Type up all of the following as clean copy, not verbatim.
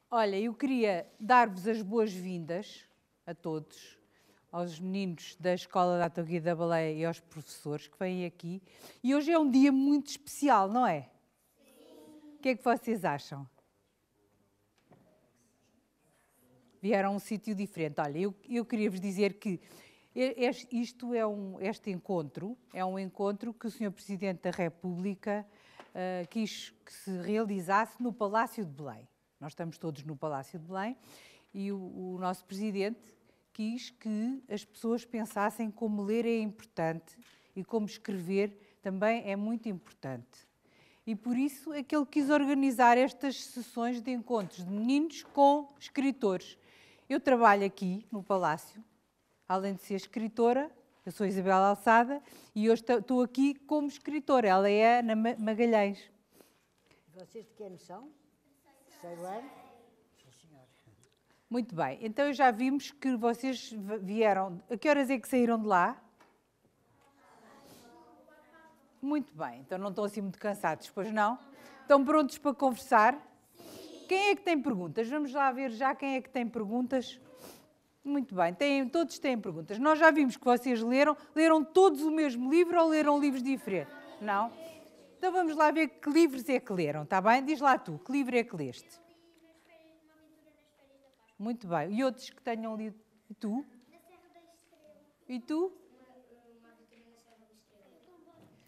Olha, eu queria dar-vos as boas-vindas a todos, aos meninos da Escola da Água da Baleia e aos professores que vêm aqui. E hoje é um dia muito especial, não é? Sim. O que é que vocês acham? Vieram a um sítio diferente. Olha, eu queria vos dizer que este encontro é um encontro que o Sr. Presidente da República quis que se realizasse no Palácio de Belém. Nós estamos todos no Palácio de Belém e o nosso Presidente quis que as pessoas pensassem como ler é importante e como escrever também é muito importante. E por isso é que ele quis organizar estas sessões de encontros de meninos com escritores. Eu trabalho aqui no Palácio, além de ser escritora, eu sou Isabela Alçada e hoje estou aqui como escritora. Ela é Ana Magalhães. Vocês de que ano são? Terceiro ano? Sim, senhora. Muito bem, então já vimos que vocês vieram. A que horas é que saíram de lá? Muito bem, então não estão assim muito cansados, pois não? Estão prontos para conversar? Sim. Quem é que tem perguntas? Vamos lá ver já quem é que tem perguntas. Muito bem, todos têm perguntas. Nós já vimos que vocês leram todos o mesmo livro ou leram livros diferentes? Não? Então vamos lá ver que livros é que leram, está bem? Diz lá tu, que livro é que leste? Muito bem. E outros que tenham lido? E tu? Na Serra da Estrela. E tu?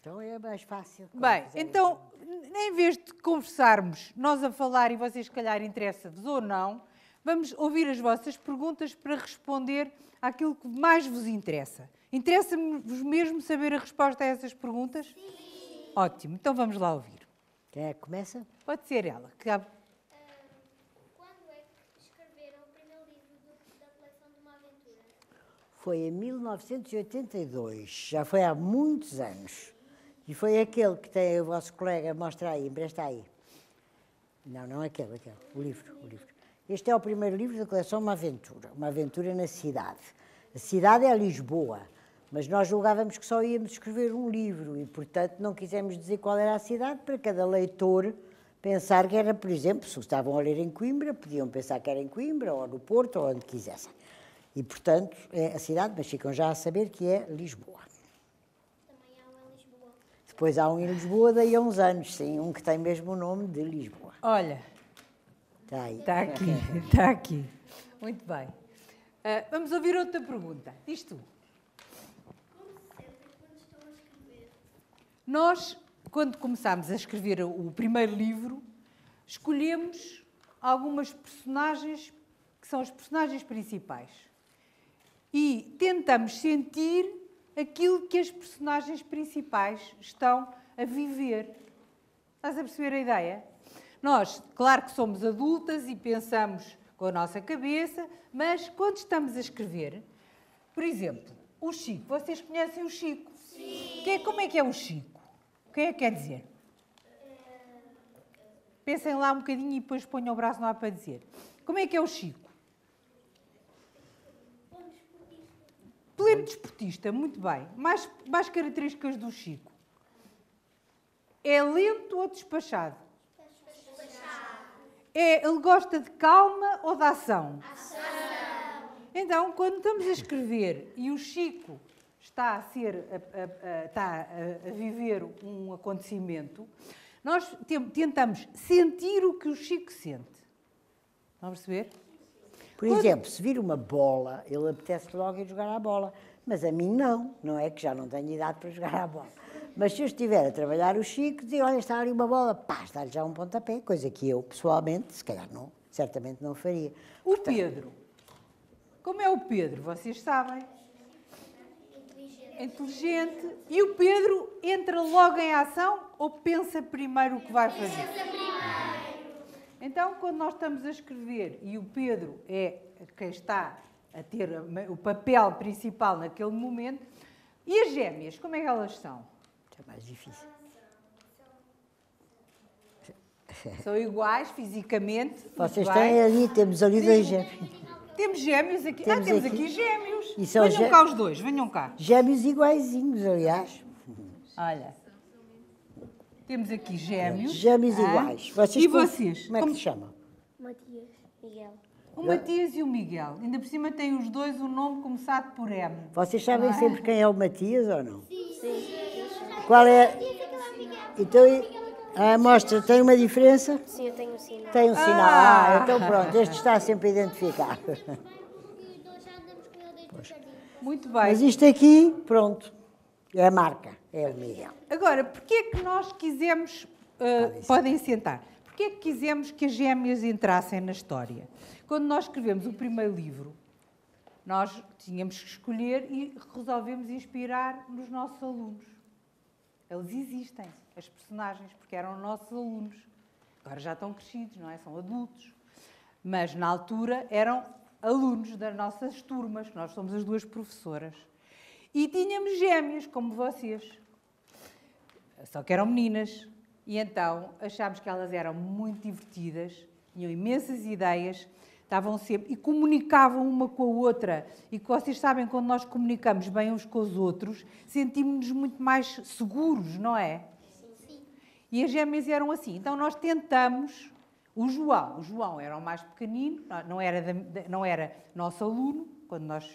Então é mais fácil. Bem, então, em vez de conversarmos, nós a falar e vocês, se calhar, interessa-vos ou não, vamos ouvir as vossas perguntas para responder àquilo que mais vos interessa. Interessa-vos mesmo saber a resposta a essas perguntas? Sim. Ótimo, então vamos lá ouvir. Quem é que começa? Pode ser ela. Quando é que escreveram o primeiro livro da coleção de uma aventura? Foi em 1982, já foi há muitos anos. E foi aquele que tem o vosso colega, mostra aí, empresta aí. Não aquele, o livro. Este é o primeiro livro da coleção Uma Aventura na Cidade. A cidade é Lisboa, mas nós julgávamos que só íamos escrever um livro e, portanto, não quisemos dizer qual era a cidade para cada leitor pensar que era, por exemplo, se estavam a ler em Coimbra, podiam pensar que era em Coimbra, ou no Porto, ou onde quisessem. E, portanto, é a cidade, mas ficam já a saber que é Lisboa. Também há um em Lisboa. Depois há um em Lisboa, daí a uns anos, sim, um que tem mesmo o nome de Lisboa. Olha, Está aí. está aqui. Muito bem. Vamos ouvir outra pergunta. Diz tu. Como se sentem quando estão a escrever? Nós, quando começámos a escrever o primeiro livro, escolhemos algumas personagens que são as personagens principais. E tentamos sentir aquilo que as personagens principais estão a viver. Estás a perceber a ideia? Nós, claro que somos adultas e pensamos com a nossa cabeça, mas quando estamos a escrever, por exemplo, o Chico, vocês conhecem o Chico? Sim. Como é que é o Chico? O que é que quer dizer? Pensem lá um bocadinho e depois ponham o braço no ar para dizer. Como é que é o Chico? Pleno desportista, muito bem. Mais características do Chico. É lento ou despachado? Ele gosta de calma ou de ação? Ação. Então, quando estamos a escrever e o Chico está a viver um acontecimento, nós tentamos sentir o que o Chico sente. Estão a perceber? Por exemplo, se vir uma bola, ele apetece logo ir jogar à bola. Mas a mim não é que já não tenho idade para jogar à bola. Mas se eu estiver a trabalhar o Chico, dizer, olha, está ali uma bola, pá, está-lhe já um pontapé, coisa que eu, pessoalmente, se calhar não, certamente não faria. Portanto, Pedro. Como é o Pedro? Vocês sabem? Inteligente. E o Pedro entra logo em ação ou pensa primeiro o que vai fazer? Pensa primeiro. Então, quando nós estamos a escrever e o Pedro é quem está a ter o papel principal naquele momento, e as gêmeas, como é que elas são? É mais difícil. São iguais fisicamente. Vocês têm ali, temos ali dois gêmeos. Temos gêmeos aqui. Temos aqui gêmeos. E são venham cá os dois, venham cá. Gêmeos iguaizinhos, aliás. Olha. Temos aqui gêmeos. Gêmeos iguais. E vocês? Como é que se chamam? Matias. Miguel. O Matias e o Miguel. Ainda por cima têm os dois um nome começado por M. Vocês sabem sempre quem é o Matias ou não? Sim. Qual é? Então, mostra, tem uma diferença? Sim, eu tenho um sinal. Tem um sinal. Então pronto, este está sempre identificado. Porque nós já andamos com ele desde o jardim. Muito bem. Mas isto aqui, pronto, é a marca, é o Miguel. Agora, porquê é que nós quisemos... podem sentar. Porquê é que quisemos que as gêmeas entrassem na história? Quando nós escrevemos o primeiro livro, nós tínhamos que escolher e resolvemos inspirar nos nossos alunos. Eles existem, as personagens, porque eram nossos alunos. Agora já estão crescidos, não é? São adultos. Mas, na altura, eram alunos das nossas turmas. Nós somos as duas professoras. E tínhamos gêmeas, como vocês. Só que eram meninas. E então achámos que elas eram muito divertidas, tinham imensas ideias, estavam sempre e comunicavam uma com a outra. E que vocês sabem, quando nós comunicamos bem uns com os outros, sentimos-nos muito mais seguros, não é? Sim. E as gêmeas eram assim. Então nós tentamos. O João era o mais pequenino, não era nosso aluno, quando nós.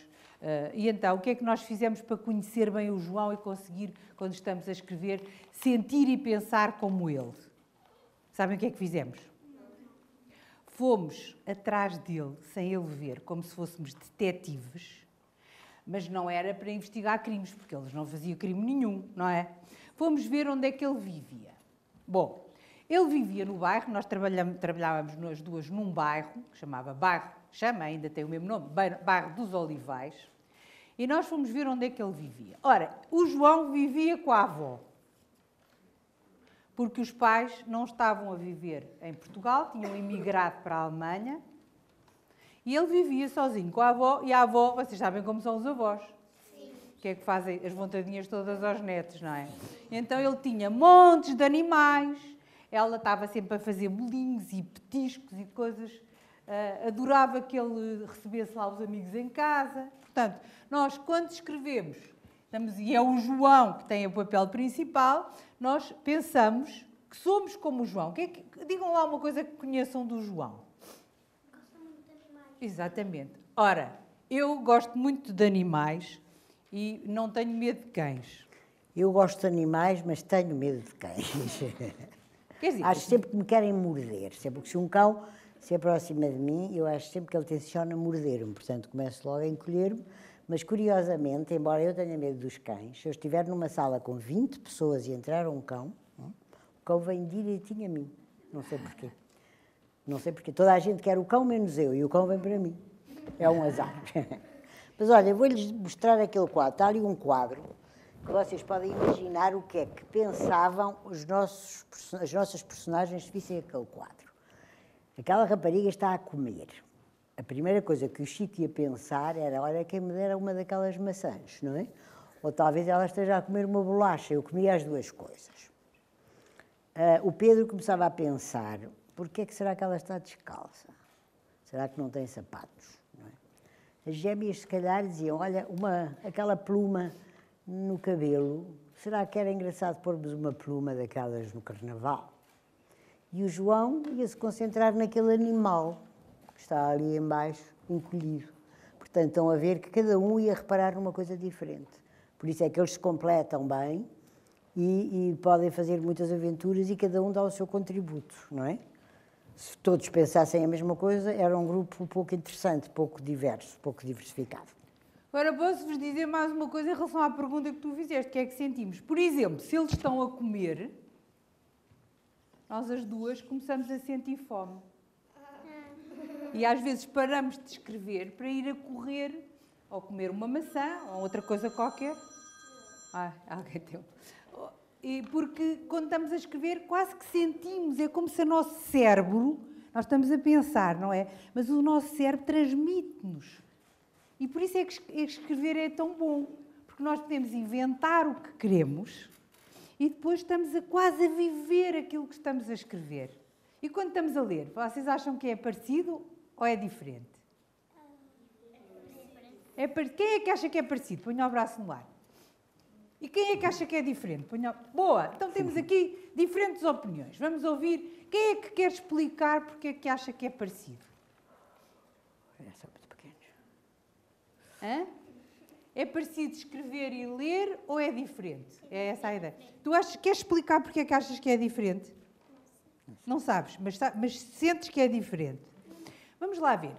E então, o que é que nós fizemos para conhecer bem o João e conseguir, quando estamos a escrever, sentir e pensar como ele? Sabem o que é que fizemos? Fomos atrás dele, sem ele ver, como se fôssemos detetives, mas não era para investigar crimes, porque eles não faziam crime nenhum, não é? Fomos ver onde é que ele vivia. Bom, ele vivia no bairro, nós trabalhávamos nós duas num bairro, que ainda tem o mesmo nome, Bairro dos Olivais, e nós fomos ver onde é que ele vivia. Ora, o João vivia com a avó, porque os pais não estavam a viver em Portugal, tinham emigrado para a Alemanha, e ele vivia sozinho com a avó, e a avó, vocês sabem como são os avós. Sim. Que é que fazem as vontadinhas todas aos netos, não é? Então ele tinha montes de animais, ela estava sempre a fazer bolinhos e petiscos e coisas, adorava que ele recebesse lá os amigos em casa. Portanto, nós, quando escrevemos, e é o João que tem o papel principal, nós pensamos que somos como o João. Digam lá uma coisa que conheçam do João. Gosto muito de animais. Exatamente. Ora, eu gosto muito de animais e não tenho medo de cães. Eu gosto de animais, mas tenho medo de cães. Quer dizer, Acho sempre que me querem morder. Sempre que se um cão se aproxima de mim, eu acho sempre que ele tenciona morder-me. Portanto, começo logo a encolher-me. Mas, curiosamente, embora eu tenha medo dos cães, se eu estiver numa sala com 20 pessoas e entrar um cão, o cão vem direitinho a mim. Não sei porquê. Não sei porquê. Toda a gente quer o cão, menos eu. E o cão vem para mim. É um azar. Mas, olha, eu vou-lhes mostrar aquele quadro. Está ali um quadro que vocês podem imaginar o que é que pensavam as nossas personagens se vissem aquele quadro. Aquela rapariga está a comer. A primeira coisa que o Chico ia pensar era, olha, quem me dera uma daquelas maçãs, não é? Ou talvez ela esteja a comer uma bolacha. Eu comia as duas coisas. O Pedro começava a pensar, porquê é que será que ela está descalça? Será que não tem sapatos? Não é? As gêmeas, se calhar, diziam, olha, aquela pluma no cabelo, será que era engraçado pormos uma pluma daquelas no carnaval? E o João ia-se concentrar naquele animal que está ali embaixo, encolhido. Portanto, estão a ver que cada um ia reparar numa coisa diferente. Por isso é que eles se completam bem e podem fazer muitas aventuras e cada um dá o seu contributo, não é? Se todos pensassem a mesma coisa, era um grupo pouco interessante, pouco diverso, pouco diversificado. Agora, posso-vos dizer mais uma coisa em relação à pergunta que tu fizeste, que é que sentimos. Por exemplo, se eles estão a comer, nós as duas começamos a sentir fome. E às vezes paramos de escrever para ir a correr, ou comer uma maçã, ou outra coisa qualquer. Alguém tem. E porque quando estamos a escrever quase que sentimos, é como se o nosso cérebro, nós estamos a pensar, não é? Mas o nosso cérebro transmite-nos. E por isso é que escrever é tão bom, porque nós podemos inventar o que queremos e depois estamos quase a viver aquilo que estamos a escrever. E quando estamos a ler, vocês acham que é parecido ou é diferente? Quem é que acha que é parecido? Ponha o braço no ar. E quem é que acha que é diferente? Boa, então temos aqui diferentes opiniões. Vamos ouvir. Quem é que quer explicar porque é que acha que é parecido? São muito pequenos. Hã? É parecido escrever e ler ou é diferente? É essa a ideia. Tu achas, queres explicar porque é que achas que é diferente? Não sabes, mas sentes que é diferente. Vamos lá ver.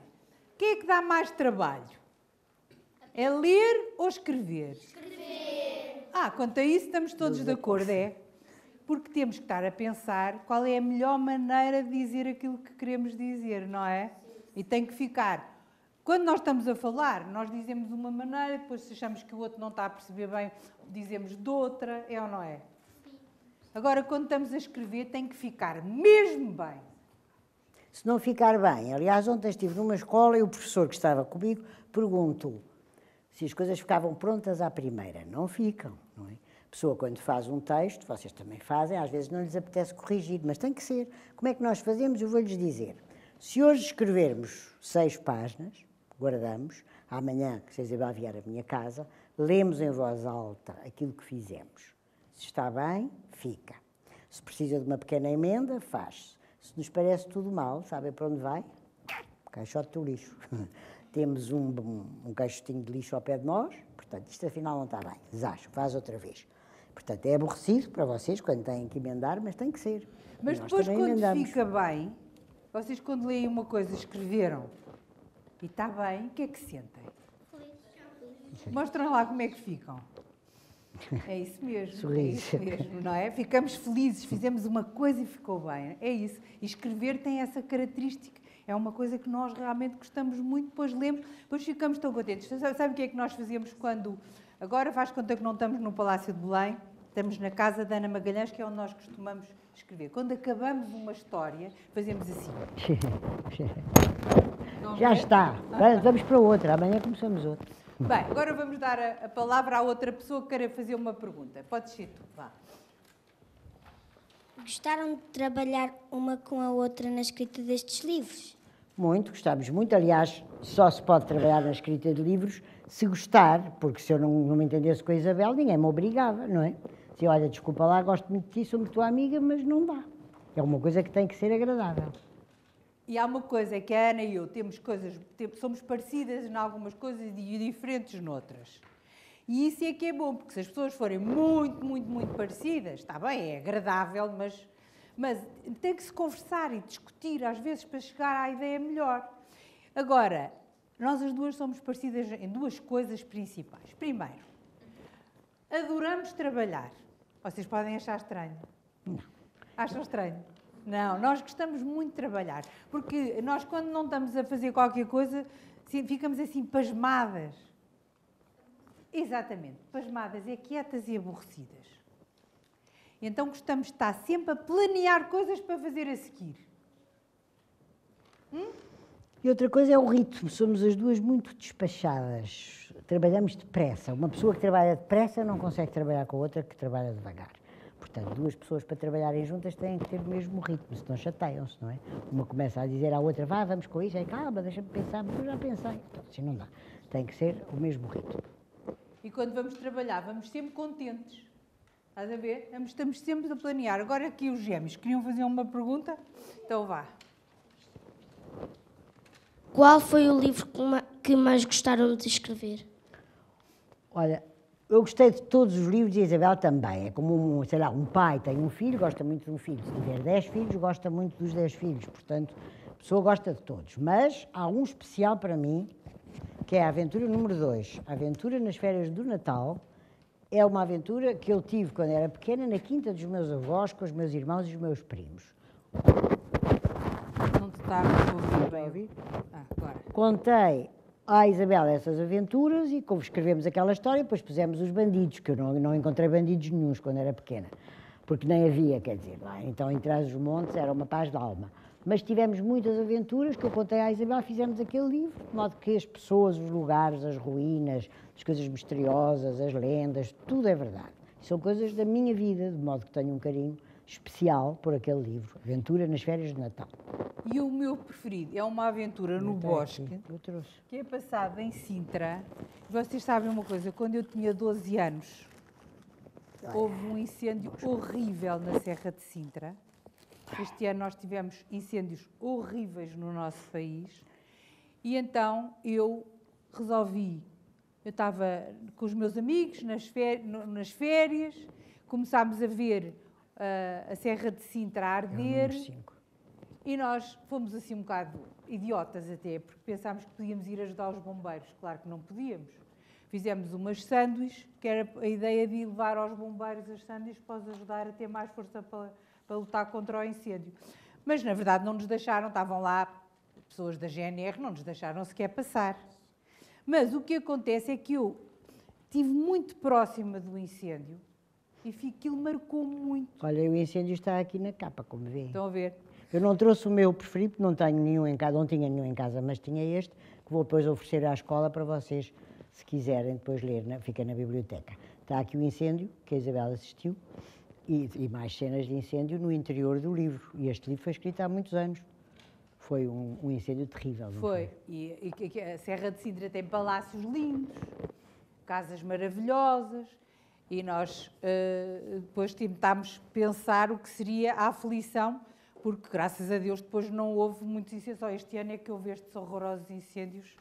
Quem é que dá mais trabalho? É ler ou escrever? Escrever. Quanto a isso estamos todos de acordo, é? Porque temos que estar a pensar qual é a melhor maneira de dizer aquilo que queremos dizer, não é? E tem que ficar. Quando nós estamos a falar, nós dizemos de uma maneira, depois se achamos que o outro não está a perceber bem, dizemos de outra, é ou não é? Agora, quando estamos a escrever, tem que ficar mesmo bem. Se não ficar bem, aliás, ontem estive numa escola e o professor que estava comigo perguntou se as coisas ficavam prontas à primeira. Não ficam, não é? A pessoa, quando faz um texto, vocês também fazem, às vezes não lhes apetece corrigir, mas tem que ser. Como é que nós fazemos? Eu vou-lhes dizer. Se hoje escrevermos 6 páginas, guardamos, amanhã, que se a Isabel vier à minha casa, lemos em voz alta aquilo que fizemos. Se está bem, fica. Se precisa de uma pequena emenda, faz-se. Se nos parece tudo mal, sabem para onde vai? Caixote do lixo. Temos um caixotinho de lixo ao pé de nós, portanto, isto afinal não está bem. Desacho, faz outra vez. Portanto, é aborrecido para vocês quando têm que emendar, mas tem que ser. Mas depois, quando fica bem, vocês quando leem uma coisa, escreveram, e está bem, o que é que sentem? Mostram lá como é que ficam. É isso mesmo. Sorrisos. É isso mesmo, não é? Ficamos felizes, fizemos uma coisa e ficou bem. É isso. E escrever tem essa característica. É uma coisa que nós realmente gostamos muito, depois lemos, depois ficamos tão contentes. Sabe o que é que nós fazíamos quando... Agora faz conta que não estamos no Palácio de Belém, estamos na casa da Ana Magalhães, que é onde nós costumamos escrever. Quando acabamos uma história, fazemos assim. Já está. Vamos para outra. Amanhã começamos outra. Bem, agora vamos dar a palavra à outra pessoa que queira fazer uma pergunta. Pode ser tu, vá. Gostaram de trabalhar uma com a outra na escrita destes livros? Muito, gostamos muito. Aliás, só se pode trabalhar na escrita de livros se gostar, porque se eu não me entendesse com a Isabel, ninguém me obrigava, não é? Se olha, desculpa lá, gosto muito de ti, sou muito tua amiga, mas não dá. É uma coisa que tem que ser agradável. E há uma coisa que a Ana e eu temos coisas, somos parecidas em algumas coisas e diferentes noutras. E isso é que é bom, porque se as pessoas forem muito parecidas, está bem, é agradável, mas tem que se conversar e discutir, às vezes, para chegar à ideia melhor. Agora, nós as duas somos parecidas em 2 coisas principais. Primeiro, adoramos trabalhar. Vocês podem achar estranho. Não. Acham estranho? Não, nós gostamos muito de trabalhar, porque nós quando não estamos a fazer qualquer coisa, ficamos assim pasmadas. Exatamente, pasmadas, é quietas e aborrecidas. Então gostamos de estar sempre a planear coisas para fazer a seguir. E outra coisa é o ritmo. Somos as duas muito despachadas. Trabalhamos depressa. Uma pessoa que trabalha depressa não consegue trabalhar com outra que trabalha devagar. Portanto, 2 pessoas para trabalharem juntas têm que ter o mesmo ritmo, senão chateiam-se, não é? Uma começa a dizer à outra, vamos com isso, aí calma, deixa-me pensar, mas eu já pensei. Então, assim não dá. Tem que ser o mesmo ritmo. E quando vamos trabalhar, vamos sempre contentes. Estás a ver? Estamos sempre a planear. Agora aqui os gêmeos queriam fazer uma pergunta? Então vá. Qual foi o livro que mais gostaram de escrever? Olha, eu gostei de todos os livros e a Isabel também. É como, sei lá, um pai tem um filho, gosta muito de um filho. Se tiver 10 filhos, gosta muito dos 10 filhos. Portanto, a pessoa gosta de todos. Mas há um especial para mim, que é a aventura número 2. A aventura nas férias do Natal. É uma aventura que eu tive quando era pequena na quinta dos meus avós, com os meus irmãos e os meus primos. Não te está a ouvir bem? Agora. Contei à Isabel essas aventuras e como escrevemos aquela história, depois pusemos os bandidos, que eu não encontrei bandidos nenhuns quando era pequena, porque nem havia, quer dizer, lá. Então, em Trás-os-Montes era uma paz de alma. Mas tivemos muitas aventuras que eu contei à Isabel, fizemos aquele livro, de modo que as pessoas, os lugares, as ruínas, as coisas misteriosas, as lendas, tudo é verdade. São coisas da minha vida, de modo que tenho um carinho especial por aquele livro, Aventura nas Férias de Natal. E o meu preferido é uma aventura no bosque, Eu trouxe. que é passada em Sintra. Vocês sabem uma coisa, quando eu tinha 12 anos, houve um incêndio horrível na Serra de Sintra. Este ano nós tivemos incêndios horríveis no nosso país. E então eu resolvi, eu estava com os meus amigos nas férias, começámos a ver a Serra de Sintra a arder. E nós fomos assim um bocado idiotas até, porque pensámos que podíamos ir ajudar os bombeiros. Claro que não podíamos. Fizemos umas sanduíches, que era a ideia de levar aos bombeiros as sanduíches para os ajudar a ter mais força para lutar contra o incêndio. Mas, na verdade, não nos deixaram, estavam lá pessoas da GNR, não nos deixaram sequer passar. Mas o que acontece é que eu estive muito próxima do incêndio e aquilo marcou-me muito. Olha, o incêndio está aqui na capa, como vê. Estão a ver? Eu não trouxe o meu preferido, porque não tenho nenhum em casa, não tinha nenhum em casa, mas tinha este, que vou depois oferecer à escola para vocês, se quiserem depois ler, fica na biblioteca. Está aqui o incêndio, que a Isabel assistiu, e mais cenas de incêndio no interior do livro. E este livro foi escrito há muitos anos. Foi um incêndio terrível. Não foi? E a Serra de Sintra tem palácios lindos, casas maravilhosas, e nós depois tentámos pensar o que seria a aflição, porque, graças a Deus, depois não houve muitos incêndios. Só este ano é que houve estes horrorosos incêndios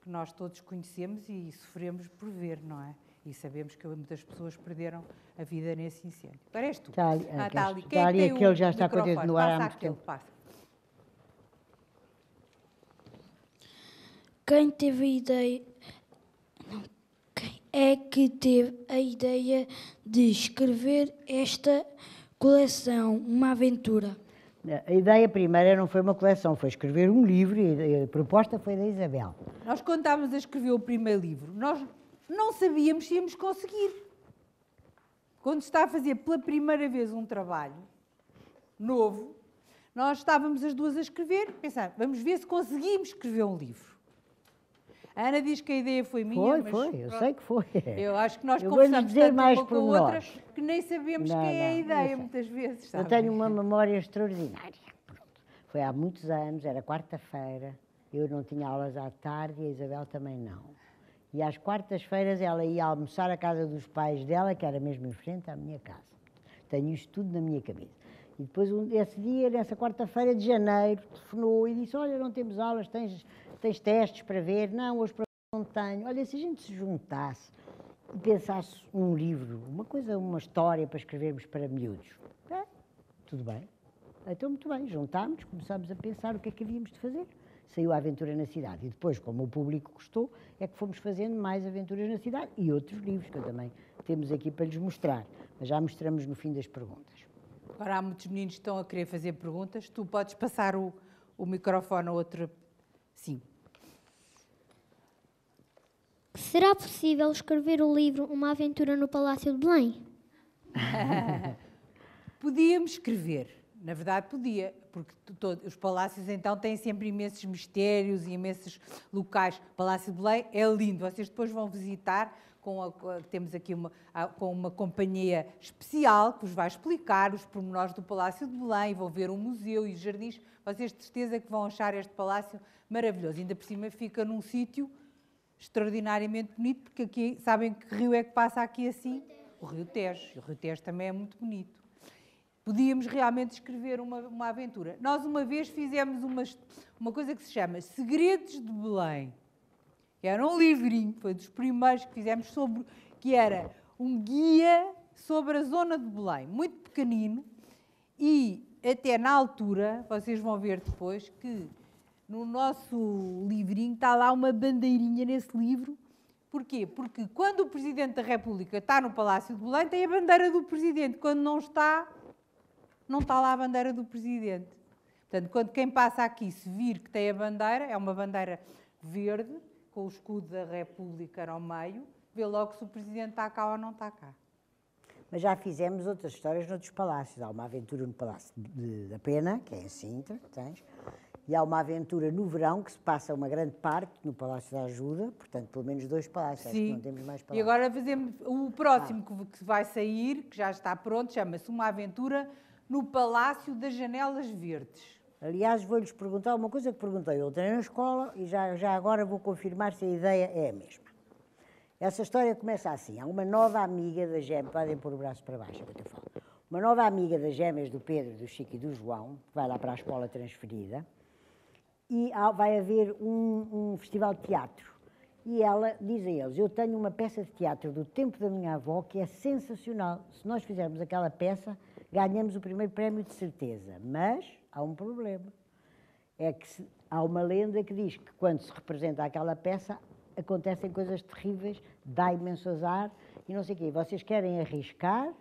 que nós todos conhecemos e sofremos por ver, não é? E sabemos que muitas pessoas perderam a vida nesse incêndio. Agora és tu. Está ali, está ali. Está ali aquele já está com o dedo no ar há passa muito aquele, tempo. passa. Quem teve a ideia... Não, quem é que teve a ideia de escrever esta coleção, uma aventura? A ideia primeira não foi uma coleção, foi escrever um livro e a proposta foi da Isabel. Nós, quando estávamos a escrever o primeiro livro, nós não sabíamos se íamos conseguir. Quando se está a fazer pela primeira vez um trabalho novo, nós estávamos as duas a escrever, pensando, vamos ver se conseguimos escrever um livro. A Ana diz que a ideia foi minha, mas... Foi, eu sei que foi. Eu acho que nós Eu conversamos dizer tanto mais uma com a outra pormenores. que nem sabemos Não, quem é a não, ideia, sei. muitas vezes. Eu sabe? tenho uma memória extraordinária. Pronto. Foi há muitos anos, era quarta-feira, eu não tinha aulas à tarde e a Isabel também não. E às quartas-feiras ela ia almoçar à casa dos pais dela, que era mesmo em frente à minha casa. Tenho isto tudo na minha cabeça. E depois, esse dia, nessa quarta-feira de janeiro, telefonou e disse, olha, não temos aulas, tens testes para ver? Não, hoje não tenho. Olha, se a gente se juntasse e pensasse um livro, uma história para escrevermos para miúdos, tudo bem. Então, muito bem, juntámos, começámos a pensar o que é que havíamos de fazer. Saiu a Aventura na Cidade. E depois, como o público gostou, é que fomos fazendo mais Aventuras na Cidade e outros livros que eu também temos aqui para lhes mostrar. Mas já mostramos no fim das perguntas. Agora há muitos meninos que estão a querer fazer perguntas. Tu podes passar o microfone a outro... Sim. Será possível escrever o livro Uma Aventura no Palácio de Belém? Podíamos escrever. Na verdade, podia, porque os palácios, então, têm sempre imensos mistérios e imensos locais. O Palácio de Belém é lindo. Vocês depois vão visitar, temos aqui com uma companhia especial que vos vai explicar os pormenores do Palácio de Belém, vão ver o museu e os jardins. Vocês, de certeza, que vão achar este palácio maravilhoso. Ainda por cima fica num sítio extraordinariamente bonito, porque aqui, sabem que rio é que passa aqui assim? O Rio Tejo. E o Rio Tejo também é muito bonito. Podíamos realmente escrever uma aventura. Nós uma vez fizemos uma coisa que se chama Segredos de Belém. Era um livrinho, foi dos primeiros que fizemos, que era um guia sobre a zona de Belém, muito pequenino, e até na altura, vocês vão ver depois, que no nosso livrinho está lá uma bandeirinha nesse livro. Porquê? Porque quando o Presidente da República está no Palácio de Belém, tem a bandeira do Presidente. Quando não está lá a bandeira do Presidente. Portanto, quando quem passa aqui se vir que tem a bandeira, é uma bandeira verde, com o escudo da República ao meio, vê logo se o Presidente está cá ou não está cá. Mas já fizemos outras histórias noutros palácios. Há uma aventura no Palácio da Pena, que é em Sintra, tens, e há uma aventura no verão, que se passa uma grande parte no Palácio da Ajuda, portanto, pelo menos 2 palácios, acho que não temos mais palácios. E agora fazemos o próximo que vai sair, que já está pronto, chama-se Uma Aventura no Palácio das Janelas Verdes. Aliás, vou-lhes perguntar uma coisa que perguntei ontem na escola e já agora vou confirmar se a ideia é a mesma. Essa história começa assim. Há uma nova amiga das gêmeas, podem pôr o braço para baixo, enquanto eu falo. Uma nova amiga das gêmeas do Pedro, do Chico e do João, que vai lá para a escola transferida, e vai haver um festival de teatro. E ela diz a eles, eu tenho uma peça de teatro do tempo da minha avó que é sensacional. Se nós fizermos aquela peça, ganhamos o primeiro prémio de certeza. Mas há um problema. É que há uma lenda que diz que quando se representa aquela peça, acontecem coisas terríveis, dá imenso azar e não sei o quê. Vocês querem arriscar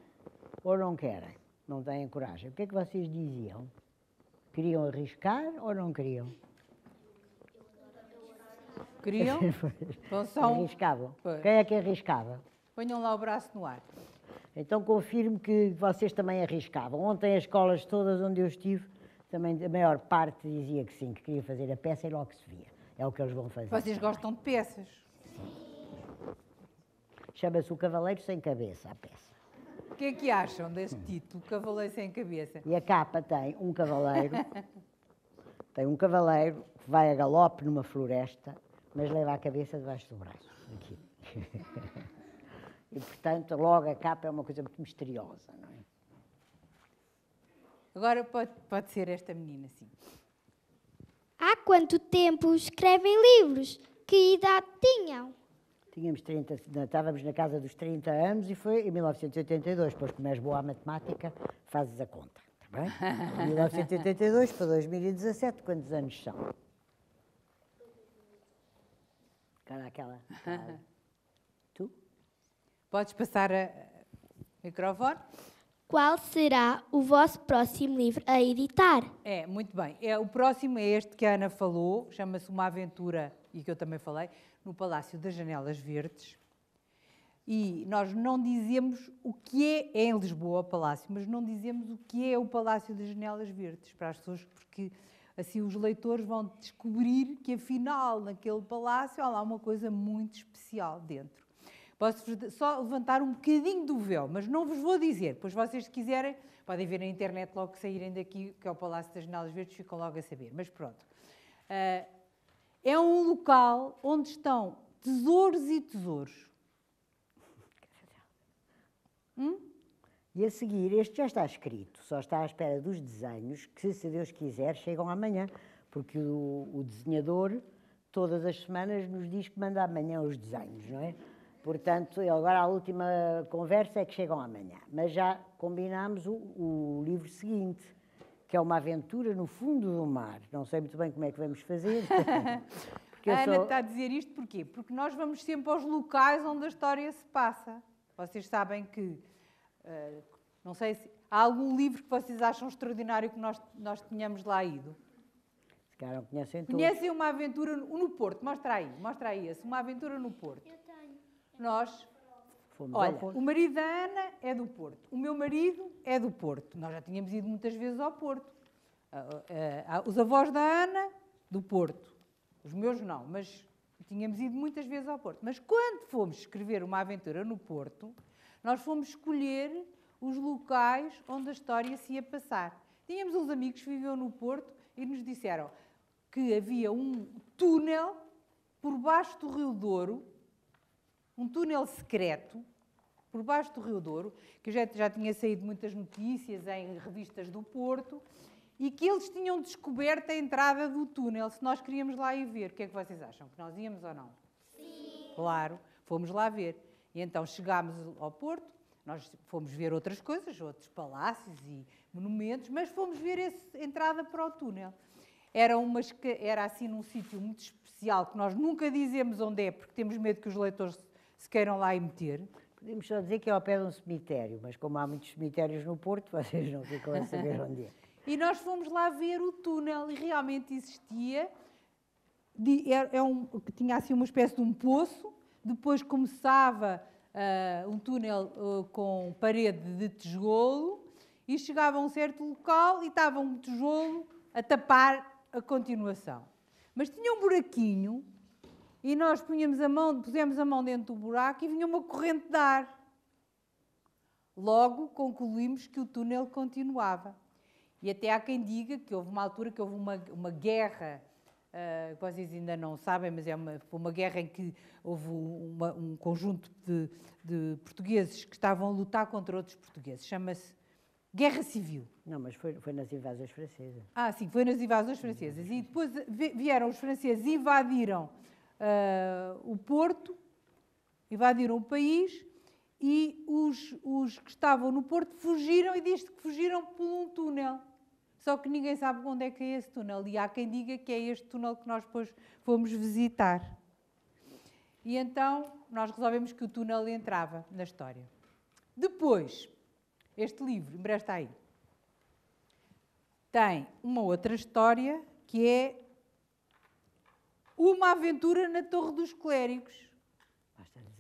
ou não querem? Não têm coragem. O que é que vocês diziam? Queriam arriscar ou não queriam? Queriam? Então Arriscavam. Pois. Quem é que arriscava? Ponham lá o braço no ar. Então confirmo que vocês também arriscavam. Ontem as escolas todas onde eu estive, também a maior parte dizia que sim, que queria fazer a peça e logo se via. É o que eles vão fazer. Vocês gostam de peças? Chama-se O Cavaleiro Sem Cabeça, a peça. O que é que acham deste título, Cavaleiro Sem Cabeça? E a capa tem um cavaleiro que vai a galope numa floresta, mas leva a cabeça debaixo do braço. Aqui. E, portanto, logo a capa é uma coisa muito misteriosa, não é? Agora pode ser esta menina, sim. Há quanto tempo escrevem livros? Que idade tinham? Estávamos na casa dos 30 anos e foi em 1982, depois como és boa à matemática, fazes a conta, está bem? De 1982 para 2017, quantos anos são? Aquela. Tu? Podes passar o microfone? Qual será o vosso próximo livro a editar? Muito bem. O próximo é este que a Ana falou, chama-se Uma Aventura, e que eu também falei, no Palácio das Janelas Verdes. E nós não dizemos o que é em Lisboa o Palácio, mas não dizemos o que é o Palácio das Janelas Verdes para as pessoas, porque assim os leitores vão descobrir que afinal naquele palácio há lá uma coisa muito especial dentro. Posso só levantar um bocadinho do véu, mas não vos vou dizer. Pois vocês, se quiserem, podem ver na internet logo que saírem daqui, que é o Palácio das Janelas Verdes, ficam logo a saber. Mas pronto. É um local onde estão tesouros e tesouros. E a seguir, este já está escrito, só está à espera dos desenhos, que se Deus quiser chegam amanhã, porque o desenhador todas as semanas nos diz que manda amanhã os desenhos, não é? Portanto, agora a última conversa é que chegam amanhã. Mas já combinámos o livro seguinte, que é Uma Aventura no Fundo do Mar. Não sei muito bem como é que vamos fazer. A Ana está a dizer isto porquê? Porque nós vamos sempre aos locais onde a história se passa. Vocês sabem que, não sei se há algum livro que vocês acham extraordinário que nós tenhamos lá ido. Se calhar não conhecem todos. Conhecem Uma Aventura no Porto? Mostra aí esse, Uma Aventura no Porto. Eu tenho. Nós, Fomos ao olha, Porto. o marido da Ana é do Porto, o meu marido é do Porto. Nós já tínhamos ido muitas vezes ao Porto. Os avós da Ana, do Porto. Os meus não, mas tínhamos ido muitas vezes ao Porto. Mas quando fomos escrever Uma Aventura no Porto, nós fomos escolher os locais onde a história se ia passar. Tínhamos uns amigos que viviam no Porto e nos disseram que havia um túnel por baixo do Rio Douro, um túnel secreto, por baixo do Rio Douro, que já tinha saído muitas notícias em revistas do Porto, e que eles tinham descoberto a entrada do túnel, se nós queríamos lá ir ver. O que é que vocês acham? Que nós íamos ou não? Sim. Claro, fomos lá ver. E então chegámos ao Porto, nós fomos ver outras coisas, outros palácios e monumentos, mas fomos ver essa entrada para o túnel. Era assim num sítio muito especial, que nós nunca dizemos onde é, porque temos medo que os leitores se queiram lá ir meter. Podemos só dizer que é ao pé de um cemitério, mas como há muitos cemitérios no Porto, vocês não ficam a saber onde é. E nós fomos lá ver o túnel e realmente existia. Tinha assim uma espécie de um poço, depois começava um túnel com parede de tijolo e chegava a um certo local e estava um tijolo a tapar a continuação. Mas tinha um buraquinho e nós pusemos a mão dentro do buraco e vinha uma corrente de ar. Logo concluímos que o túnel continuava. E até há quem diga que houve uma altura que houve uma guerra vocês ainda não sabem, mas foi uma guerra em que houve um conjunto de portugueses que estavam a lutar contra outros portugueses. Chama-se Guerra Civil. Não, mas foi nas invasões francesas. Ah, sim, foi nas invasões francesas. E depois vieram os franceses, invadiram o Porto, invadiram o país, e os que estavam no Porto fugiram, e diz-se que fugiram por um túnel. Só que ninguém sabe onde é que é esse túnel. E há quem diga que é este túnel que nós depois fomos visitar. E então nós resolvemos que o túnel entrava na história. Depois, este livro, empresta aí, tem uma outra história que é uma aventura na Torre dos Clérigos.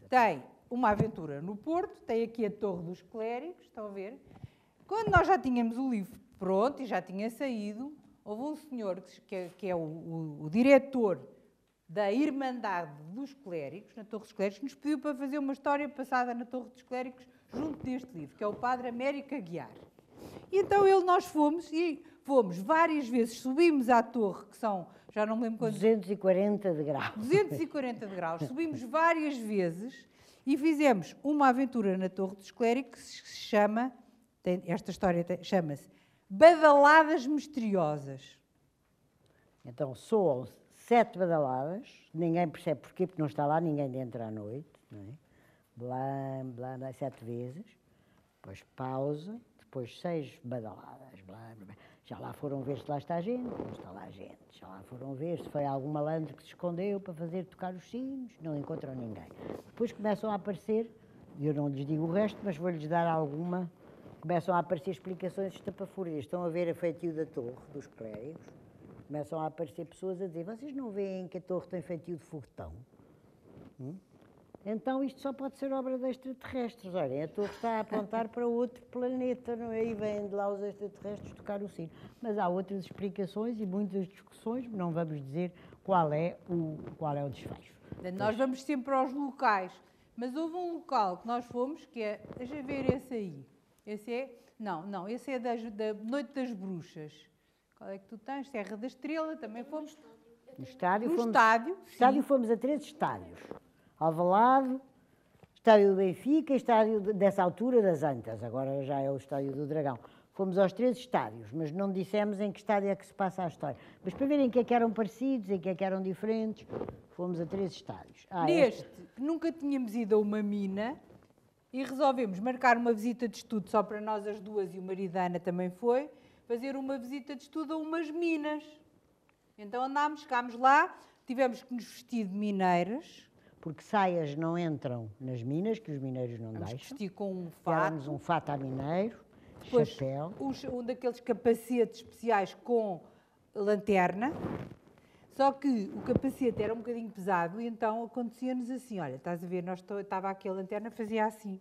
Tem uma aventura no Porto, tem aqui a Torre dos Clérigos, estão a ver? Quando nós já tínhamos o livro pronto e já tinha saído, houve um senhor que é o diretor da Irmandade dos Clérigos, na Torre dos Clérigos, que nos pediu para fazer uma história passada na Torre dos Clérigos junto deste livro, que é o Padre Américo Aguiar. E então nós fomos várias vezes, subimos à torre, que são, já não me lembro quantos... 240 degraus. 240 degraus. Subimos várias vezes e fizemos uma aventura na Torre dos Clérigos que se chama, esta história chama-se Badaladas Misteriosas. Então soam 7 badaladas, ninguém percebe porquê, porque não está lá ninguém dentro à noite, não é? Blá, blá, blá, 7 vezes, depois pausa, depois 6 badaladas, blá, blá, blá. Já lá foram ver se lá está a gente, não está lá a gente. Já lá foram ver se foi algum malandro que se escondeu para fazer tocar os sinos, não encontram ninguém. Depois começam a aparecer, eu não lhes digo o resto, mas vou-lhes dar alguma, começam a aparecer explicações estapafúrdias. Estão a ver a feitio da torre dos clérigos, começam a aparecer pessoas a dizer, vocês não veem que a torre tem feitio de foguetão? Então isto só pode ser obra de extraterrestres. Olhem, a torre está a apontar para outro planeta, não é? E vêm de lá os extraterrestres tocar o sino. Mas há outras explicações e muitas discussões, não vamos dizer qual é o desfecho. Nós vamos sempre aos locais, mas houve um local que nós fomos, que é, deixa ver esse aí. Esse é, não, esse é da Noite das Bruxas. Qual é que tu tens? Serra da Estrela, também fomos. No estádio, fomos a 3 estádios. Alvalade, estádio do Benfica e estádio dessa altura das Antas, agora já é o estádio do Dragão. Fomos aos 3 estádios, mas não dissemos em que estádio é que se passa a história. Mas para verem em que é que eram parecidos, em que é que eram diferentes, fomos a 3 estádios. Neste, nunca tínhamos ido a uma mina e resolvemos marcar uma visita de estudo só para nós as duas, e o marido da Ana também foi, fazer uma visita de estudo a umas minas. Então chegámos lá, tivemos que nos vestir de mineiras. Porque saias não entram nas minas, que os mineiros não deixam. Vestir com um fato. Dávamos um fato a mineiro, depois, chapéu. Um daqueles capacetes especiais com lanterna. Só que o capacete era um bocadinho pesado e então acontecia-nos assim, olha, estás a ver, estava aqui a lanterna, fazia assim.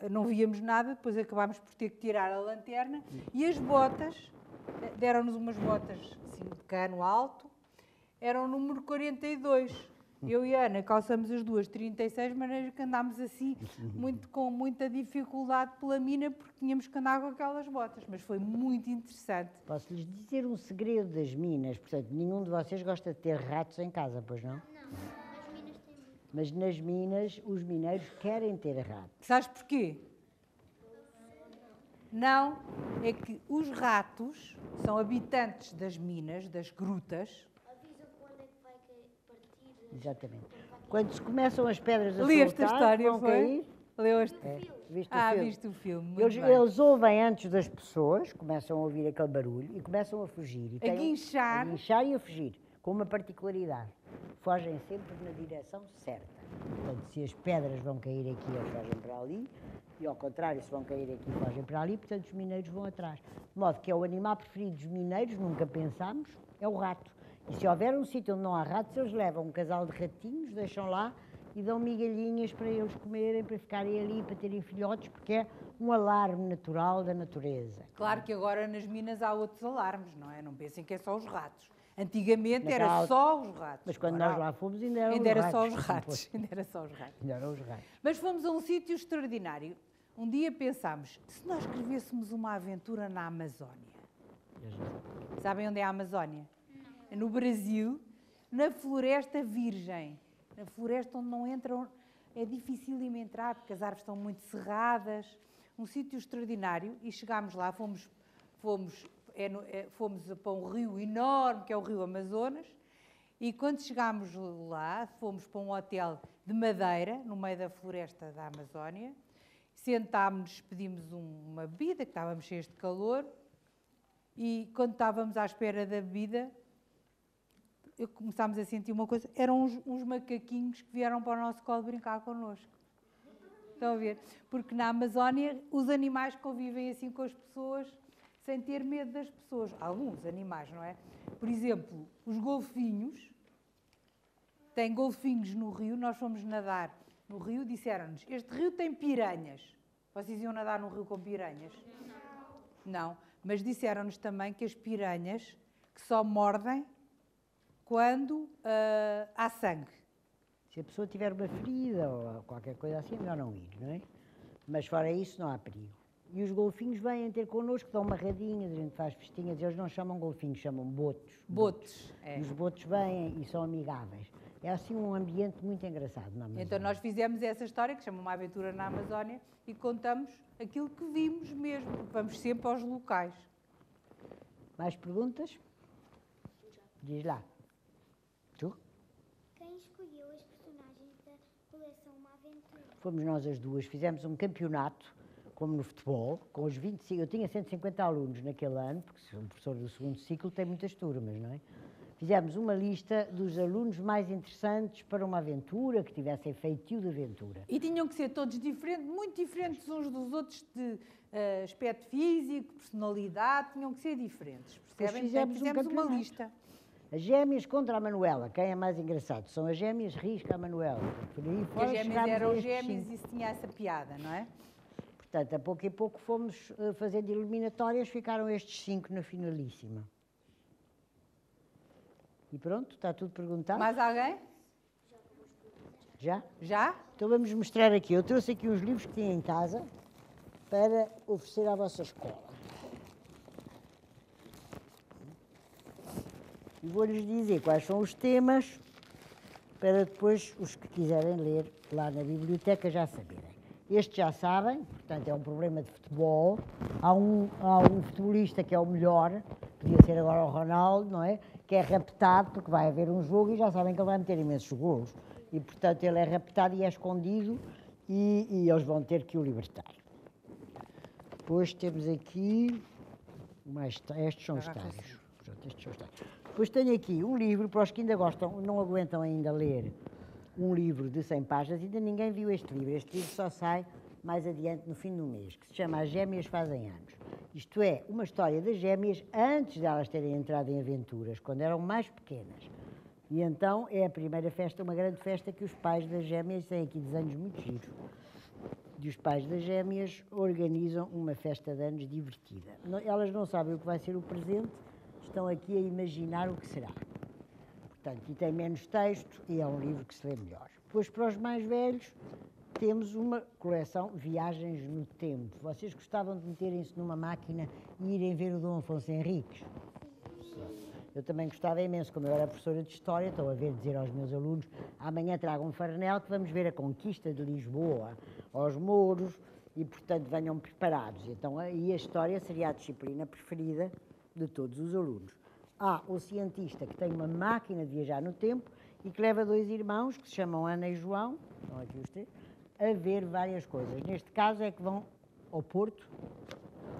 Não víamos nada, depois acabámos por ter que tirar a lanterna e as botas, deram-nos umas botas assim, de cano alto, eram o número 42. Eu e a Ana calçamos as duas 36, de maneira que andámos assim, com muita dificuldade pela mina, porque tínhamos que andar com aquelas botas. Mas foi muito interessante. Posso-lhes dizer um segredo das minas? Portanto, nenhum de vocês gosta de ter ratos em casa, pois não? Não, nas minas tem muito. Mas nas minas, os mineiros querem ter ratos. Sabes porquê? Não, é que os ratos são habitantes das minas, das grutas. Avisa quando é que vai partir. Exatamente. Quando se começam as pedras a Leste a soltar, história, vão foi? cair. Leu este? Viste o filme? Viste o filme. Muito bem. Eles ouvem antes das pessoas, começam a ouvir aquele barulho e começam a fugir. E A guinchar. A guinchar e a fugir, com uma particularidade. Fogem sempre na direção certa. Portanto, se as pedras vão cair aqui, eles fogem para ali. E ao contrário, se vão cair aqui, fogem para ali. Portanto, os mineiros vão atrás. De modo que é o animal preferido dos mineiros, nunca pensámos, é o rato. E se houver um sítio onde não há ratos, eles levam um casal de ratinhos, deixam lá e dão migalhinhas para eles comerem, para ficarem ali, para terem filhotes, porque é um alarme natural da natureza. Claro que agora nas minas há outros alarmes, não é? Não pensem que é só os ratos. Antigamente era Naquela só os ratos. Mas quando Agora, nós lá fomos ainda eram ainda era os só os ratos. ratos. Ainda era só os ratos. Ainda eram os ratos. Mas fomos a um sítio extraordinário. Um dia pensámos, se nós escrevêssemos uma aventura na Amazónia. Sabem onde é a Amazónia? no Brasil, na Floresta Virgem. Na floresta onde não entram, é difícil entrar porque as árvores estão muito cerradas. Um sítio extraordinário e chegámos lá, fomos para um rio enorme, que é o Rio Amazonas, e quando chegámos lá, fomos para um hotel de madeira, no meio da floresta da Amazónia, sentámos-nos, pedimos uma bebida, que estávamos cheios de calor, e quando estávamos à espera da bebida, começámos a sentir uma coisa, eram uns macaquinhos que vieram para o nosso colo brincar connosco. Estão a ver? Porque na Amazónia os animais convivem assim com as pessoas sem ter medo das pessoas. Alguns animais, não é? Por exemplo, os golfinhos, têm golfinhos no rio, nós fomos nadar no rio, disseram-nos, este rio tem piranhas. Vocês iam nadar num rio com piranhas? Não, mas disseram-nos também que as piranhas que só mordem quando há sangue. Se a pessoa tiver uma ferida ou qualquer coisa assim, é melhor não ir, não é? Mas fora isso, não há perigo. E os golfinhos vêm ter connosco, dão marradinhas, a gente faz festinhas, eles não chamam golfinhos, chamam botos. Botos. É. E os botos vêm e são amigáveis. É assim um ambiente muito engraçado na Amazónia. Então nós fizemos essa história, que se chama Uma Aventura na Amazónia, e contamos aquilo que vimos mesmo, porque vamos sempre aos locais. Mais perguntas? Diz lá. Tu? Quem escolheu as personagens da coleção Uma Aventura? Fomos nós as duas, fizemos um campeonato, como no futebol, com os 25, eu tinha 150 alunos naquele ano, porque sou um professor do segundo ciclo, tem muitas turmas, não é? Fizemos uma lista dos alunos mais interessantes para uma aventura, que tivessem feitio de aventura. E tinham que ser todos diferentes, muito diferentes uns dos outros, de aspecto físico, personalidade, tinham que ser diferentes, percebem? Fizemos um uma campeonato. lista. As gêmeas contra a Manuela, quem é mais engraçado? São as gêmeas Risca a Manuela. Por aí Porque fora as gêmeas chegámos a eram estes gêmeas 5. e isso tinha essa piada, não é? Portanto, a pouco e pouco fomos fazendo eliminatórias, ficaram estes 5 na finalíssima. E pronto, está tudo perguntado? Mais alguém? Já? Já? Então vamos mostrar aqui. Eu trouxe aqui uns livros que tinha em casa para oferecer à vossa escola. E vou-lhes dizer quais são os temas para depois os que quiserem ler lá na biblioteca já saberem. Estes já sabem, portanto é um problema de futebol. Há um futebolista que é o melhor, podia ser agora o Ronaldo, não é? Que é raptado porque vai haver um jogo e já sabem que ele vai meter imensos golos. E portanto ele é raptado e é escondido e eles vão ter que o libertar. Depois temos aqui, estes são os estádios. Depois tenho aqui um livro, para os que ainda gostam, não aguentam ainda ler um livro de 100 páginas, ainda ninguém viu este livro. Este livro só sai mais adiante no fim do mês, que se chama As Gêmeas Fazem Anos. Isto é, uma história das gêmeas antes de elas terem entrado em aventuras, quando eram mais pequenas. E então é a primeira festa, uma grande festa que os pais das gêmeas, têm aqui desenhos muito giros, e os pais das gêmeas organizam uma festa de anos divertida. Elas não sabem o que vai ser o presente, estão aqui a imaginar o que será. Portanto, e tem menos texto e é um livro que se lê melhor. Depois, para os mais velhos, temos uma coleção Viagens no Tempo. Vocês gostavam de meterem-se numa máquina e irem ver o Dom Afonso Henriques? Eu também gostava imenso, como eu era professora de História, estou a ver dizer aos meus alunos, amanhã tragam um farnel que vamos ver a conquista de Lisboa, aos mouros, e portanto venham preparados. Então aí a História seria a disciplina preferida de todos os alunos. Há o cientista que tem uma máquina de viajar no tempo e que leva 2 irmãos, que se chamam Ana e João, estão aqui os 3, a ver várias coisas. Neste caso é que vão ao Porto,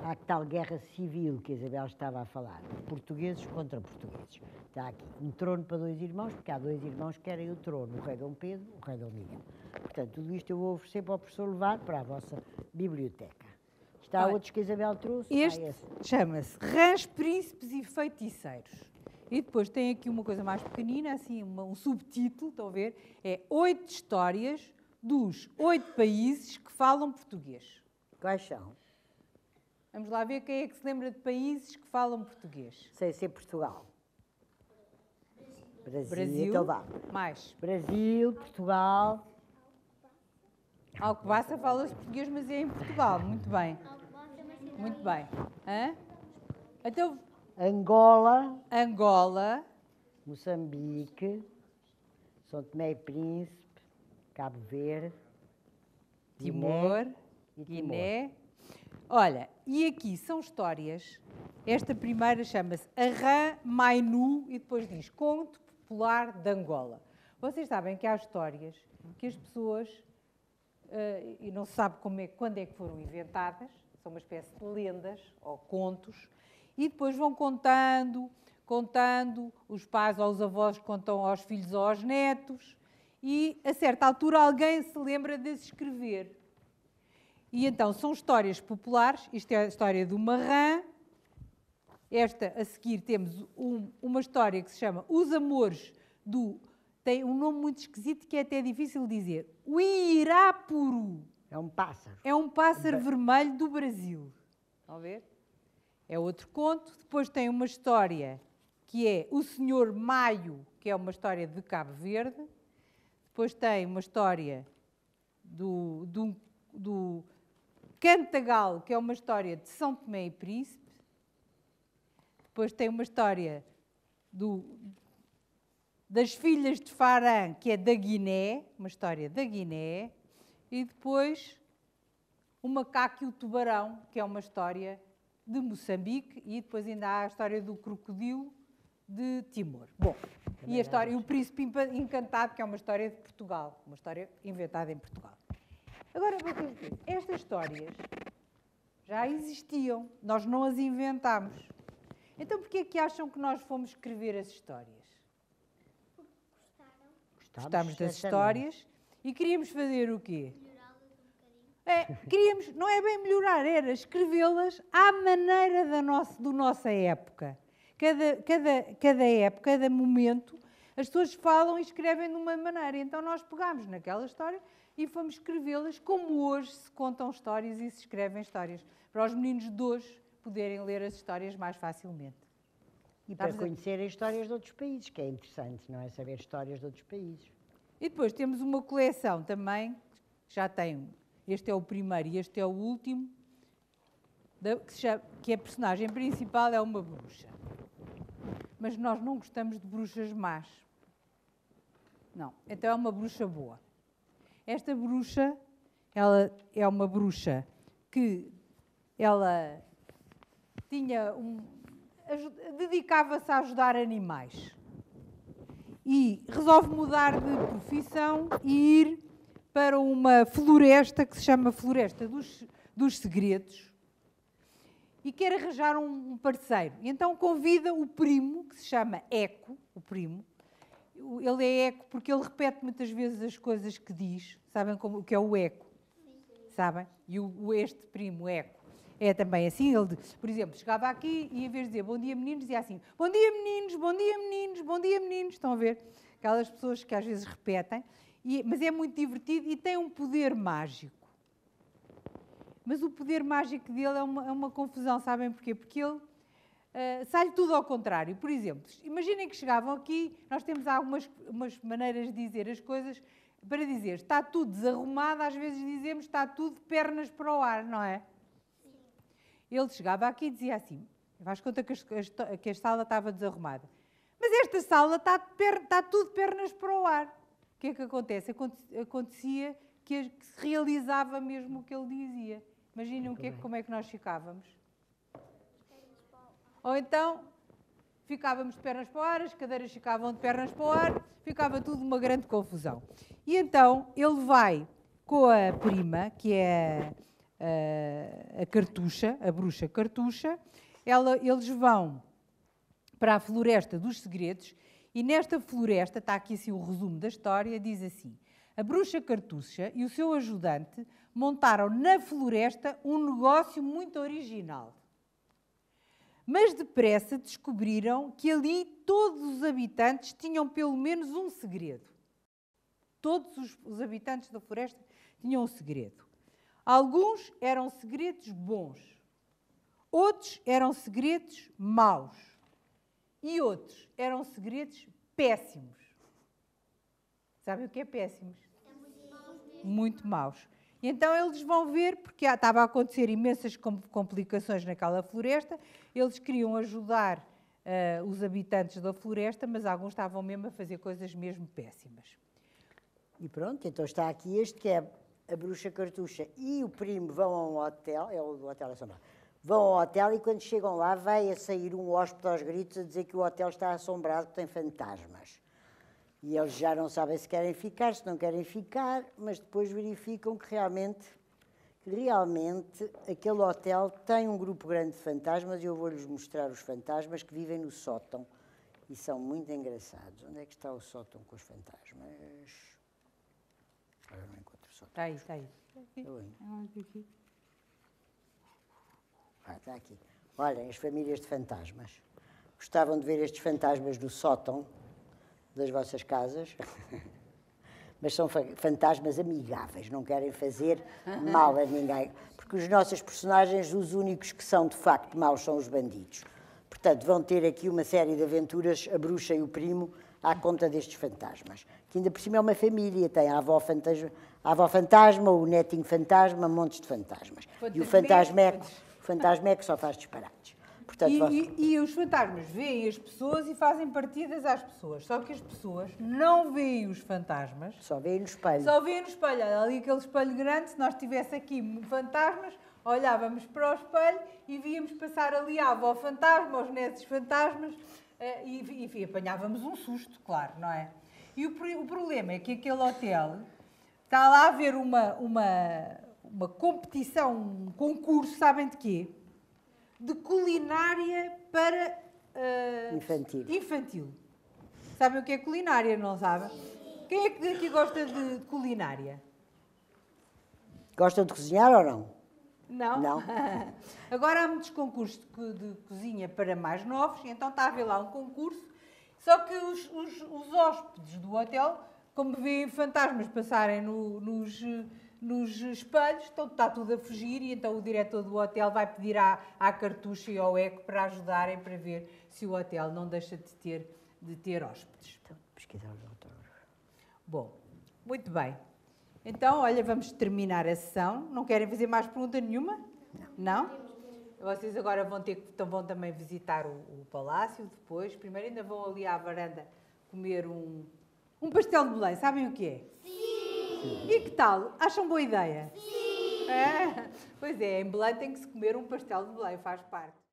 à tal guerra civil que a Isabel estava a falar, portugueses contra portugueses. Está aqui um trono para 2 irmãos, porque há 2 irmãos que querem o trono, o rei Dom Pedro, o rei Dom Miguel. Portanto, tudo isto eu vou oferecer para o professor levar para a vossa biblioteca. Está outros que a Isabel trouxe? Este chama-se Rãs, Príncipes e Feiticeiros. E depois tem aqui uma coisa mais pequenina, assim, um subtítulo, estão a ver? É 8 histórias dos 8 países que falam português. Quais são? Vamos lá ver quem é que se lembra de países que falam português. Sem ser Portugal. Brasil. Então vá. Mais. Brasil, Portugal. Alcobaça fala-se português, mas é em Portugal. Muito bem. Muito bem. Hã? Então, Angola. Angola, Moçambique, São Tomé e Príncipe, Cabo Verde, Timor, Guiné. Olha, e aqui são histórias. Esta primeira chama-se Arran Mainu e depois diz Conto Popular de Angola. Vocês sabem que há histórias que as pessoas, e não se sabe quando é que foram inventadas, são uma espécie de lendas ou contos, e depois vão contando, os pais ou os avós contam aos filhos ou aos netos, e a certa altura alguém se lembra de se escrever. E então são histórias populares, isto é a história de uma rã. Esta, a seguir, temos uma história que se chama Os Amores do... Tem um nome muito esquisito que é até difícil de dizer. O Irapuru. É um pássaro. É um pássaro vermelho do Brasil. Estão a ver? É outro conto. Depois tem uma história que é O Senhor Maio, que é uma história de Cabo Verde. Depois tem uma história do Cantagal, que é uma história de São Tomé e Príncipe. Depois tem uma história das Filhas de Farã, que é da Guiné, uma história da Guiné. E depois o Macaco e o Tubarão, que é uma história de Moçambique. E depois ainda há a história do Crocodilo de Timor. Bom, e a história, o Príncipe Encantado, que é uma história de Portugal, uma história inventada em Portugal. Agora, vocês dizem, estas histórias já existiam, nós não as inventámos. Então, porquê é que acham que nós fomos escrever as histórias? Gostámos das histórias e queríamos fazer o quê? Melhorá-las um bocadinho. Não é bem melhorar, era escrevê-las à maneira da nossa época. Cada época, cada momento, as pessoas falam e escrevem de uma maneira. Então nós pegámos naquela história e fomos escrevê-las como hoje se contam histórias e se escrevem histórias. Para os meninos de hoje poderem ler as histórias mais facilmente. E para conhecerem histórias de outros países, que é interessante, não é? Saber histórias de outros países. E depois temos uma coleção também, que já tem, este é o primeiro e este é o último, que a personagem principal é uma bruxa. Mas nós não gostamos de bruxas más. Não, então é uma bruxa boa. Esta bruxa, ela é uma bruxa que ela dedicava-se a ajudar animais. E resolve mudar de profissão e ir para uma floresta que se chama Floresta dos Segredos e quer arranjar um parceiro. E então convida o primo, que se chama Eco, o primo. Ele é eco porque ele repete muitas vezes as coisas que diz. Sabem o que é o eco? Sabem? E este primo, Eco, é também assim. Ele, por exemplo, chegava aqui e em vez de dizer bom dia meninos, dizia assim, bom dia meninos, bom dia meninos, bom dia meninos. Estão a ver? Aquelas pessoas que às vezes repetem. Mas é muito divertido e tem um poder mágico. Mas o poder mágico dele é uma confusão, sabem porquê? Porque ele sai-lhe tudo ao contrário. Por exemplo, imaginem que chegavam aqui, nós temos algumas maneiras de dizer as coisas, para dizer está tudo desarrumado, às vezes dizemos está tudo de pernas para o ar, não é? Sim. Ele chegava aqui e dizia assim, faz conta que a sala estava desarrumada. Mas esta sala está tudo de pernas para o ar. O que é que acontece? Acontecia que se realizava mesmo o que ele dizia. Imaginem como é que nós ficávamos. Ou então, ficávamos de pernas para o ar, as cadeiras ficavam de pernas para o ar, ficava tudo uma grande confusão. E então, ele vai com a prima, que é a Cartucha, a bruxa Cartucha, eles vão para a Floresta dos Segredos, e nesta floresta, está aqui assim o resumo da história, diz assim, a bruxa Cartucha e o seu ajudante montaram na floresta um negócio muito original. Mas depressa descobriram que ali todos os habitantes tinham pelo menos um segredo. Todos os habitantes da floresta tinham um segredo. Alguns eram segredos bons, outros eram segredos maus e outros eram segredos péssimos. Sabem o que é péssimos? Muito maus. E então eles vão ver, porque estava a acontecer imensas complicações naquela floresta, eles queriam ajudar os habitantes da floresta, mas alguns estavam mesmo a fazer coisas mesmo péssimas. E pronto, então está aqui este que é a bruxa cartucha e o primo vão a um hotel, é o do hotel assombrado, vão ao hotel e quando chegam lá vai a sair um hóspede aos gritos a dizer que o hotel está assombrado, que tem fantasmas. E eles já não sabem se querem ficar, se não querem ficar, mas depois verificam que realmente aquele hotel tem um grupo grande de fantasmas e eu vou-lhes mostrar os fantasmas que vivem no sótão e são muito engraçados. Onde é que está o sótão com os fantasmas? Agora não encontro o sótão. Está aí, está aí. Está aqui. Olhem, as famílias de fantasmas. Gostavam de ver estes fantasmas no sótão das vossas casas? Mas são fantasmas amigáveis, não querem fazer mal a ninguém. Porque os nossos personagens, os únicos que são de facto maus são os bandidos. Portanto, vão ter aqui uma série de aventuras, a bruxa e o primo, à conta destes fantasmas. Que ainda por cima é uma família, tem a avó fantasma, o netinho fantasma, montes de fantasmas. E o fantasmeco só faz disparates. Portanto, e os fantasmas veem as pessoas e fazem partidas às pessoas. Só que as pessoas não veem os fantasmas. Só veem no espelho. Só veem no espelho. Olha, ali aquele espelho grande, se nós tivesse aqui fantasmas, olhávamos para o espelho e víamos passar ali a avó fantasma, os netos fantasmas, e apanhávamos um susto, claro, não é? E o problema é que aquele hotel está lá a haver uma competição, um concurso, sabem de quê? De culinária para infantil. Sabem o que é culinária, não sabem? Quem é que aqui gosta de culinária? Gostam de cozinhar ou não? Não? Não. Agora há muitos concursos de cozinha para mais novos, então está a haver lá um concurso, só que os hóspedes do hotel, como veem fantasmas passarem nos espelhos, então está tudo a fugir e então o diretor do hotel vai pedir à Cartucha e ao Eco para ajudarem para ver se o hotel não deixa de ter hóspedes. Então, pesquisar os autores. Bom, muito bem. Então, olha, vamos terminar a sessão. Não querem fazer mais pergunta nenhuma? Não? Vocês agora vão também visitar o palácio depois. Primeiro ainda vão ali à varanda comer um pastel de Belém. Sabem o que é? Sim! E que tal? Acham boa ideia? Sim! Pois é, em Belém tem que se comer um pastel de Belém, faz parte.